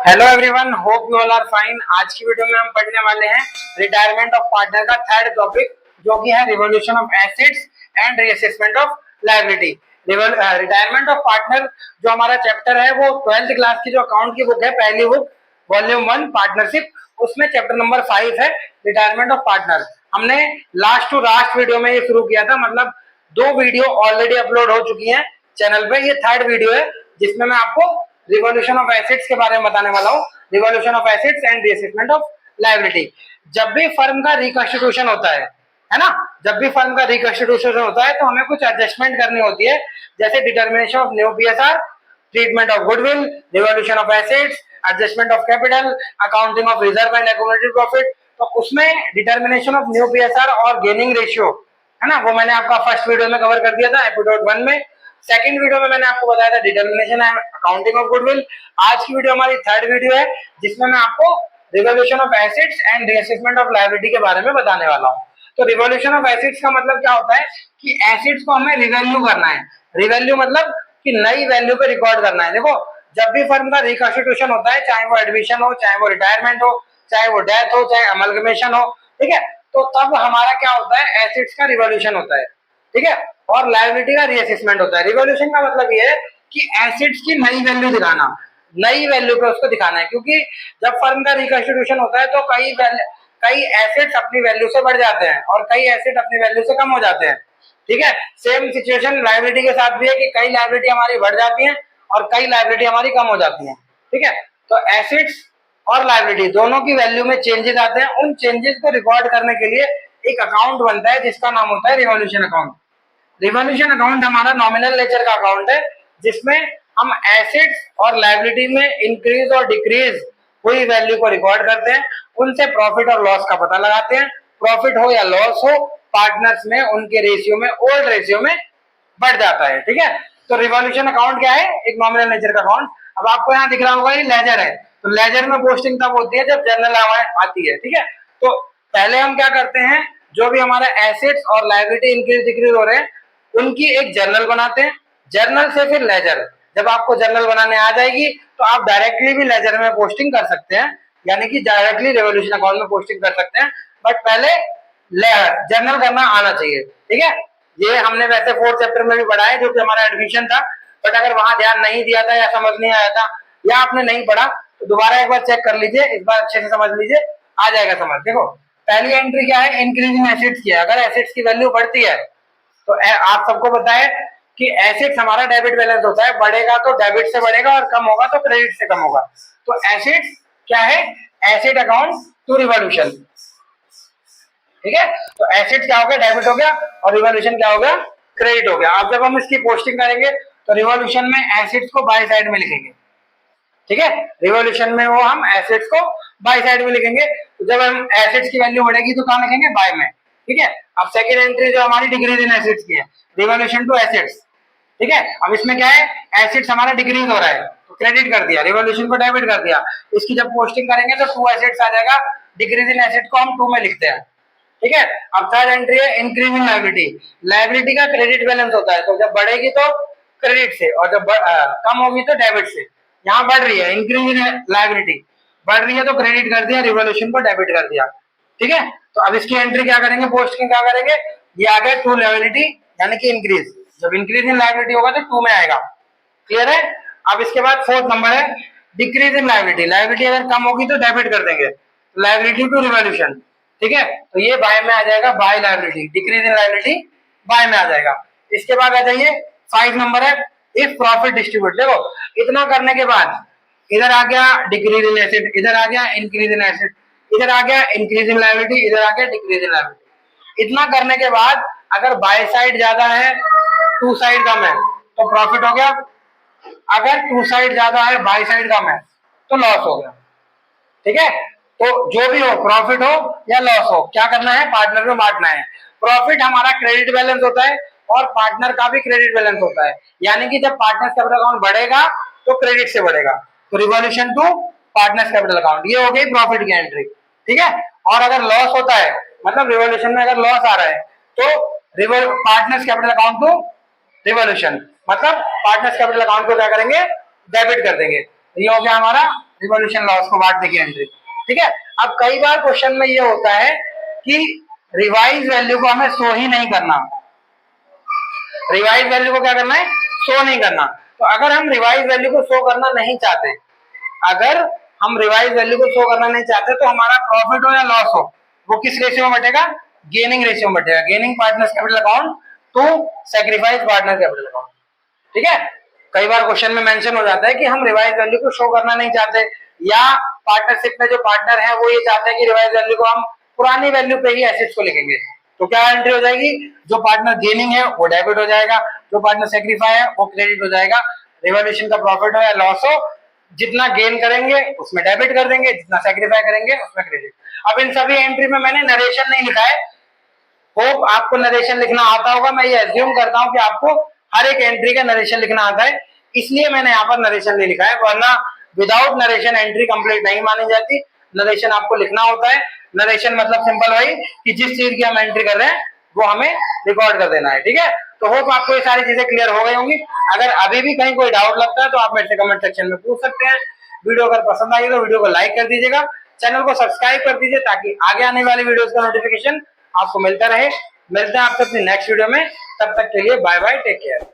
Hello everyone, hope you all are fine. आज की video में हम पढ़ने वाले हैं रिटायरमेंट ऑफ पार्टनर का थर्ड टॉपिक, जो कि है revolution of assets and reassessment of liability. Retirement of partner जो हमारा चैप्टर है वो 12th क्लास की जो अकाउंट की बुक है, पहली बुक वॉल्यूम 1 पार्टनरशिप, उसमें चैप्टर नंबर 5 है रिटायरमेंट ऑफ पार्टनर। हमने लास्ट टू लास्ट वीडियो में ये शुरू किया था, मतलब 2 वीडियो ऑलरेडी अपलोड हो चुकी हैं चैनल पे। ये थर्ड वीडियो है जिसमें मैं आपको रिवोल्यूशन ऑफ एसेट्स के बारे में बताने वाला हूँ, revolution of assets and reassessment of liability. जब भी फर्म का रिकंस्टिट्यूशन होता है ना, जब भी फर्म का रिकंस्टिट्यूशन होता है तो हमें कुछ एडजस्टमेंट करनी होती है, जैसे determination of new PSR, treatment of goodwill, revolution of assets, adjustment of capital, accounting of reserve and accumulated profit. तो उसमें डिटर्मिनेशन ऑफ न्यू पीएसआर और गेनिंग रेशियो है ना, वो मैंने आपका फर्स्ट वीडियो में कवर कर दिया था, एपिसोड 1 में। सेकंड वीडियो में मैंने आपको बताया था determination and accounting of goodwill. आज की वीडियो हमारी थर्ड वीडियो है जिसमें मैं आपको revolution of assets and reassessment of liability के बारे में बताने वाला हूँ। तो रिवोल्यूशन ऑफ एसेट्स का मतलब क्या होता है कि एसेट्स को हमें रिवैल्यू करना है। रिवैल्यू मतलब कि नई वैल्यू पे रिकॉर्ड करना है। देखो, जब भी फर्म का रिकंस्टिट्यूशन होता है, चाहे वो एडमिशन हो, चाहे वो रिटायरमेंट हो, चाहे वो डेथ हो, चाहे अमलगमेशन हो, ठीक है, तो तब हमारा क्या होता है, एसेट्स का रिवोल्यूशन होता है, ठीक है, और लायबिलिटी का रीअसेसमेंट होता है। रिवोल्यूशन का मतलब ये है कि एसेट्स की नई वैल्यू दिखाना, नई वैल्यू पे उसको दिखाना है, क्योंकि जब फर्म का रिकंस्टिट्यूशन होता है तो कई एसेट्स अपनी वैल्यू से बढ़ जाते हैं और कई एसेट अपनी वैल्यू से कम हो जाते हैं, ठीक है। सेम सिचुएशन लायबिलिटी के साथ भी है कि कई लायबिलिटी हमारी बढ़ जाती है और कई लायबिलिटी हमारी कम हो जाती है, ठीक है। तो एसेट्स और लायबिलिटी दोनों की वैल्यू में चेंजेस आते हैं। उन चेंजेस को रिकॉर्ड करने के लिए एक अकाउंट बनता है जिसका नाम होता है रिवोल्यूशन अकाउंट। रिवोल्यूशन अकाउंट हमारा नॉमिनल नेचर का अकाउंट है जिसमें हम एसेट्स और लायबिलिटी में इंक्रीज और डिक्रीज हुई वैल्यू को रिकॉर्ड करते हैं, उनसे प्रॉफिट और लॉस का पता लगाते हैं। प्रॉफिट हो या लॉस हो, पार्टनर्स में उनके रेशियो में, ओल्ड रेशियो में बढ़ जाता है, ठीक है। तो रिवोल्यूशन अकाउंट क्या है, एक नॉमिनल नेचर का अकाउंट। अब आपको यहाँ दिख रहा होगा ये लेजर है, तो लेजर में पोस्टिंग तब होती है जब जर्नल आती है, ठीक है। तो पहले हम क्या करते हैं, जो भी हमारा एसेट्स और लायबिलिटी इंक्रीज डिक्रीज हो रहे हैं उनकी एक जर्नल बनाते हैं, जर्नल से फिर लेजर। जब आपको जर्नल बनाने आ जाएगी तो आप डायरेक्टली भी लेजर में पोस्टिंग कर सकते हैं, यानी कि डायरेक्टली रिवोल्यूशन अकाउंट में पोस्टिंग कर सकते हैं, बट पहले जर्नल करना आना चाहिए, ठीक है। ये हमने वैसे 4th चैप्टर में भी पढ़ा है जो कि हमारा एडमिशन था, बट अगर वहां ध्यान नहीं दिया था या समझ नहीं आया था या आपने नहीं पढ़ा तो दोबारा एक बार चेक कर लीजिए, इस बार अच्छे से समझ लीजिए, आ जाएगा समझ। देखो, पहली एंट्री क्या है, इंक्रीजिंग एसेट्स की है। अगर एसेट्स की वैल्यू बढ़ती है तो आप सबको पता है कि एसेट्स हमारा डेबिट बैलेंस होता है, बढ़ेगा तो डेबिट से बढ़ेगा और कम होगा तो क्रेडिट से कम होगा। तो एसेट्स क्या है, एसेट अकाउंट टू रिवोल्यूशन, ठीक है। तो एसेट क्या हो गया, डेबिट हो गया, और रिवोल्यूशन क्या हो गया, क्रेडिट हो गया। अब जब हम इसकी पोस्टिंग करेंगे तो रिवोल्यूशन में एसेट्स को बाय साइड में लिखेंगे, ठीक है। रिवोल्यूशन में वो हम एसेट्स को बाय साइड में लिखेंगे, तो जब हम एसेट्स की वैल्यू बढ़ेगी तो कहां लिखेंगे, बाय में, ठीक है। अब सेकंड एंट्री जो हमारी डिक्रीज इन एसेट्स की है, रिवोल्यूशन टू एसेट्स, ठीक है। अब इसमें क्या है, एसेट्स हमारा डिक्रीज हो रहा है तो क्रेडिट कर दिया, रिवोल्यूशन को डेबिट कर दिया। इसकी जब पोस्टिंग करेंगे तो टू एसेट्स आ जाएगा, डिक्रीज इन एसेट को हम 2 में लिखते हैं, ठीक है। अब थर्ड एंट्री है इंक्रीज इन लायबिलिटी। लायबिलिटी का क्रेडिट बैलेंस होता है, तो जब बढ़ेगी तो क्रेडिट से और जब कम होगी तो डेबिट से। यहाँ बढ़ रही है, इंक्रीज इन लायबिलिटी बढ़ रही है तो क्रेडिट कर दिया, रिवोल्यूशन को डेबिट कर दिया, ठीक है। तो अब इसकी एंट्री क्या करेंगे, पोस्टिंग क्या करेंगे, ये आ गया टू लायबिलिटी यानी कि इंक्रीज। जब इंक्रीज इन लायबिलिटी होगा तो 2 में आएगा, क्लियर है। अब इसके बाद 4th नंबर है डिक्रीज इन लायबिलिटी। लायबिलिटी अगर कम होगी तो डेबिट कर देंगे, लायबिलिटी टू रिवोल्यूशन, ठीक है। तो ये बाय में आ जाएगा, by liability, decrease in liability by में आ जाएगा। इसके बाद आ जाइए 5 नंबर है इफ प्रॉफिट डिस्ट्रीब्यूट। देखो, इतना करने के बाद इधर आ गया डिक्रीज इन एसेट, इधर आ गया इंक्रीज इन एसेट, इधर आ गया इंक्रीज इन लायबिलिटी, इधर आ गया डिक्रीज इन लायबिलिटी। इतना करने के बाद अगर बाय साइड ज्यादा है, टू साइड कम है तो प्रॉफिट हो गया, अगर टू साइड ज्यादा है, बाय साइड कम है तो लॉस हो गया, ठीक है। तो जो भी हो, प्रॉफिट हो या लॉस हो, क्या करना है, पार्टनर में बांटना है। प्रॉफिट हमारा क्रेडिट बैलेंस होता है और पार्टनर का भी क्रेडिट बैलेंस होता है, यानी कि जब पार्टनर्स कैपिटल अकाउंट बढ़ेगा तो क्रेडिट से बढ़ेगा, तो revolution to partners capital account, ये हो गई प्रॉफिट की एंट्री, ठीक है। और अगर लॉस होता है, मतलब रिवोल्यूशन में अगर लॉस आ रहा है तो partners capital account to revolution, मतलब पार्टनर्स कैपिटल अकाउंट को क्या करेंगे, डेबिट कर देंगे। ये हो गया हमारा रिवॉल्यूशन लॉस को काट देगी एंट्री। ठीक है, अब कई बार क्वेश्चन में ये होता है कि रिवाइज वैल्यू को हमें शो ही नहीं करना। रिवाइज वैल्यू को क्या करना है, शो नहीं करना। तो अगर हम रिवाइज वैल्यू को शो करना नहीं चाहते, अगर हम रिवाइज वैल्यू को शो करना नहीं चाहते, तो हमारा प्रॉफिट हो या लॉस हो वो किस रेशियो में बटेगा, गेनिंग रेशियो में बटेगा। Gaining partners capital account to sacrifice partner capital account. ठीक है, कई बार क्वेश्चन में मेंशन हो जाता है कि हम रिवाइज वैल्यू को शो करना नहीं चाहते, या पार्टनरशिप में जो पार्टनर है वो ये चाहते हैं कि रिवाइज वैल्यू को हम पुरानी वैल्यू पे ही एसेट्स को लिखेंगे। तो क्या एंट्री हो जाएगी, जो पार्टनर गेनिंग है वो डेबिट हो जाएगा, जो पार्टनर सेक्रीफाई है वो क्रेडिट हो जाएगा। रिवॉल्यूशन का प्रॉफिट हो या लॉस हो, जितना गेन करेंगे उसमें डेबिट कर देंगे, जितना सेक्रीफाई करेंगे उसमें क्रेडिट। अब इन सभी एंट्री में मैंने नरेशन नहीं लिखा है, होप आपको नरेशन लिखना आता होगा। मैं ये एज्यूम करता हूं कि आपको हर एक एंट्री का नरेशन लिखना आता है, इसलिए मैंने यहाँ पर नरेशन नहीं लिखा है, वरना विदाउट नरेशन एंट्री कंप्लीट नहीं मानी जाती। नरेशन आपको लिखना होता है। नरेशन मतलब सिंपल भाई कि जिस चीज की हम एंट्री कर रहे हैं वो हमें रिकॉर्ड कर देना है। ठीक है, तो होप आपको ये सारी चीजें क्लियर हो गई होंगी। अगर अभी भी कहीं कोई डाउट लगता है तो आप मेरे से कमेंट सेक्शन में पूछ सकते हैं। वीडियो अगर पसंद आई तो वीडियो को लाइक कर दीजिएगा, चैनल को सब्सक्राइब कर दीजिए ताकि आगे आने वाली वीडियोस का नोटिफिकेशन आपको मिलता रहे। मिलते हैं आपसे अपनी नेक्स्ट वीडियो में, तब तक के लिए बाय बाय, टेक केयर।